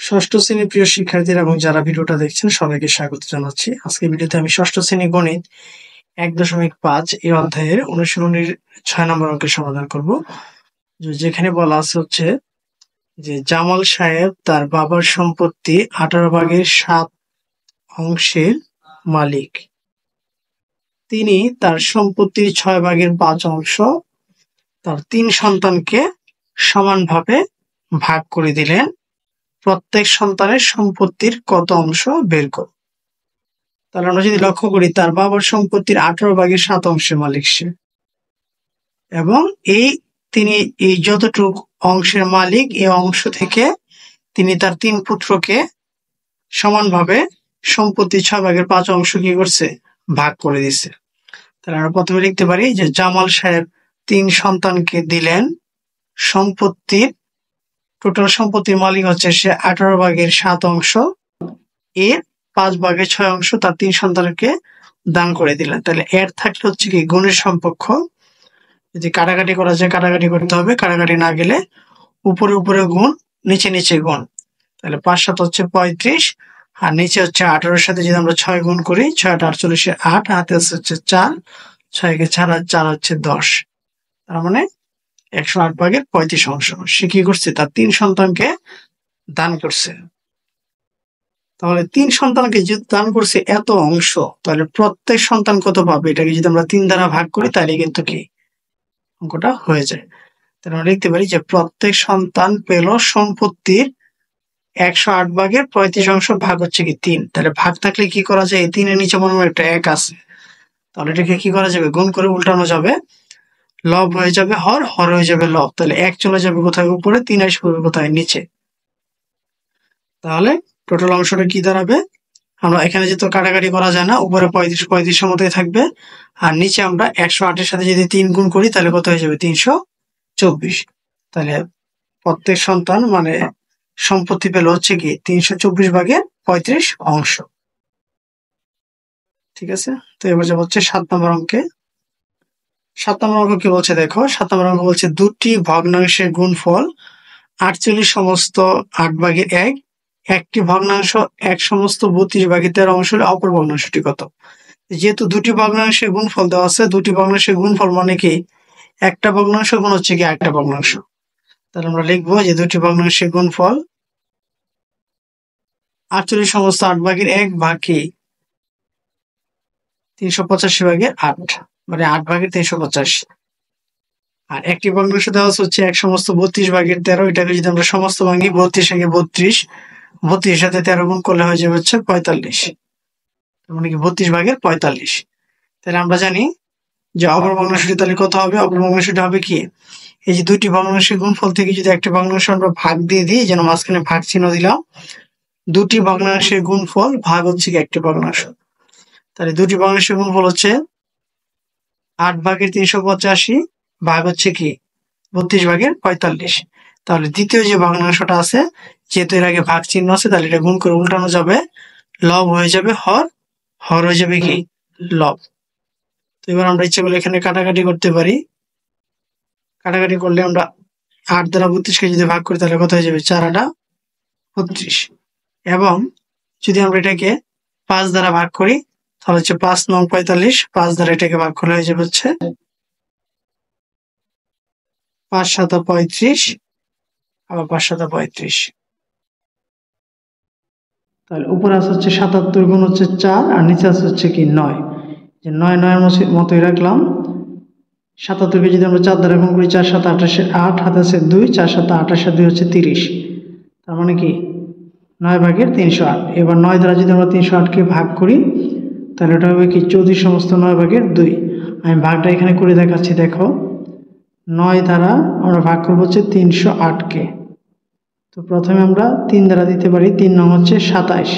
ষষ্ঠ শ্রেণীর প্রিয় শিক্ষার্থীরা এবং যারা ভিডিওটা দেখছেন সবাইকে স্বাগত জানাচ্ছি। আজকে ভিডিওতে আমি ষষ্ঠ শ্রেণী গণিত 1.5 এই অধ্যায়ের অনুশীলনীর 6 নম্বর অঙ্কের সমাধান করব। যেখানে বলা আছে হচ্ছে যে জামাল সাহেব তার বাবার সম্পত্তি 18 ভাগের 7 অংশের মালিক। তিনি তার সম্পত্তির 6 ভাগের 5 অংশ তার 3 সন্তানকে সমানভাবে ভাগ করে দিলেন। প্রত্যেক সন্তানের সম্পত্তির কত অংশ বের করো। তাহলে আমরা যদি লক্ষ্য করি, তার বাবার সম্পত্তির 18 ভাগের 7 অংশের মালিক সে, এবং তিনি এই যতটুক অংশের মালিক এই অংশ থেকে তিনি তার 3 পুত্রকে সমানভাবে সম্পত্তির 6 ভাগের 5 অংশ কি করছে, ভাগ করে দিচ্ছে। তাহলে আমরা প্রথমে লিখতে পারি যে জামাল সাহেব 3 সন্তানকে দিলেন সম্পত্তির টোটাল সম্পত্তির মালিক হচ্ছে সে 18 ভাগের 7 অংশ, এর 5 ভাগের 6 অংশ তার 3 সন্তানকে দান করে দিলেন। তাহলে এর থাকলে হচ্ছে কি গুণের সম্পর্ক, যদি কাটাকাটি করা যায় কাটাকাটি করতে হবে, কাটাকাটি না গেলে উপরে উপরে গুণ নিচে নিচে গুণ। তাহলে 5 7 হচ্ছে 35, আর নিচে হচ্ছে 18 সাথে যদি আমরা 6 গুণ করি, 6 8 48 8, হাতে হচ্ছে 4, 6 কে 4 হচ্ছে 10। তার মানে 108 ভাগের 35 অংশ সে কি করছে, তার 3 সন্তানকে দান করছে। তাহলে 3 সন্তানকে যদি দান করছে এত অংশ, তাহলে প্রত্যেক সন্তান কত পাবে, এটাকে যদি আমরা 3 দ্বারা ভাগ করি তাহলে কিন্তু কি অঙ্কটা হয়ে যায়। তাহলে আমরা লিখতে পারি যে প্রত্যেক সন্তান পেল সম্পত্তির 108 ভাগের 35 অংশ, ভাগ হচ্ছে কি 3। তাহলে ভাগ থাকলে কি করা যায়, এই 3 এর নিচে মনে হয় একটা 1 আছে, তাহলে এটাকে কি করা যাবে, গুণ করে উল্টানো যাবে, লব হয়ে যাবে হর, হর হয়ে যাবে লব। তাহলে 1 চলে যাবে কোথায়, উপরে, 3 আসবে কোথায়, নিচে। তাহলে টোটাল অংশটা কি দাঁড়াবে, আমরা এখানে যেহেতু কাটাকাটি করা যায় না, উপরে 35 মতোই থাকবে, আর নিচে আমরা 108 এর সাথে যদি 3 গুণ করি তাহলে কত হয়ে যাবে, 324। তাহলে প্রত্যেক সন্তান মানে সম্পত্তি পেল হচ্ছে কি 324 ভাগের 35 অংশ। ঠিক আছে, তো এবার যাবো হচ্ছে 7 নম্বর অঙ্কে। 7 নম্বর অঙ্ক কি বলছে দেখো, 7 নম্বর অঙ্ক বলছে দুটি ভগ্নাংশের গুণফল 48 সমস্ত 8 ভাগের 1, একটি ভগ্নাংশ 1 সমস্ত 32 ভাগের 13 অংশ হলে অপর ভগ্নাংশটি কত। যেহেতু দুটি ভগ্নাংশের গুণফল দেওয়া আছে, দুটি ভগ্নাংশের গুণফল মানে কি একটা ভগ্নাংশ গুণ হচ্ছে কি একটা ভগ্নাংশ। তাহলে আমরা লিখবো যে দুটি ভগ্নাংশের গুণফল 48 সমস্ত 8 ভাগের 1 ভাগ কি 385 ভাগের 8, মানে 8 ভাগের 385। আর একটি ভগ্নাংশ দেওয়া হচ্ছে 1 সমস্ত 32 ভাগের 13, এটাকে যদি আমরা সমস্ত ভাঙি 32 একে 32, 32 এর সাথে 13 গুণ করলে হয়ে যাবে হচ্ছে 45, মানে কি 32 ভাগের 45। তাহলে আমরা জানি যে অপর ভগ্নাংশটি তাহলে কত হবে, অপর ভগ্নাংশটি হবে কি, এই যে দুইটি ভগ্নাংশের গুণফল থেকে যদি একটা ভগ্নাংশ আমরা ভাগ দিয়ে দিই, যেন মাঝখানে ভাগ চিহ্ন দিলাম, দুটি ভগ্নাংশের গুণফল ভাগ হচ্ছে কি একটি ভগ্নাংশ। তাহলে দুটি ভগ্নাংশের গুণফল হচ্ছে 8 ভাগের 385 ভাগ হচ্ছে কি 32 ভাগের 45। তাহলে দ্বিতীয় যে ভগ্নাংশটা আছে, যেহেতু এর আগে ভাগ চিহ্ন আছে, তাহলে এটা গুণ করে উল্টানো যাবে, লব হয়ে যাবে হর, হর হয়ে যাবে কি লব। তো এবার আমরা ইচ্ছে করলে এখানে কাটাকাটি করতে পারি, কাটাকাটি করলে আমরা 8 দ্বারা 32 কে যদি ভাগ করি তাহলে কত হয়ে যাবে, 4 8 32। এবং যদি আমরা এটাকে 5 দ্বারা ভাগ করি তাহলে হচ্ছে 5 9 45, 5 দ্বারা এটাকে ভাগ করলে হয়ে যাবে হচ্ছে 5 7 35, আবার 5 7 35। তাহলে উপরে আছে হচ্ছে 77 গুণ হচ্ছে 4, আর নিচে আছে হচ্ছে কি 9, যে 9 9 এর মতোই রাখলাম। 77 কে যদি আমরা 4 দ্বারা গুণ করি, 4 7 28 8, হাতে আছে 2, 4 7 28 2 হচ্ছে 30, তার মানে কি 9 ভাগের 308। এবার 9 দ্বারা যদি আমরা 308 কে ভাগ করি তাহলে এটা হবে কি 34 সমস্ত 9 ভাগের 2। আমি ভাগটা এখানে করে দেখাচ্ছি, দেখো 9 দ্বারা আমরা ভাগ করবো হচ্ছে 308 কে। তো প্রথমে আমরা 3 দ্বারা দিতে পারি, 3 9 হচ্ছে 27,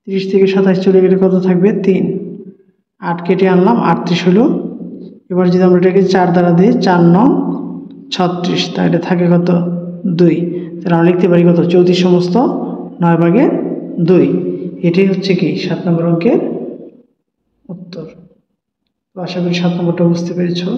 30 থেকে 27 চলে গেলে কত থাকবে 3, 8 কেটে আনলাম 38 হলো। এবার যদি আমরা এটাকে 4 দ্বারা দিই, 4 9 36, তাহলে থাকে কত 2। তাহলে আমরা লিখতে পারি কত 34 সমস্ত 9 ভাগের 2। এটাই হচ্ছে কি 7 নম্বর অঙ্কের উত্তর। তো আশা করি 7 নম্বরটা বুঝতে পেরেছো।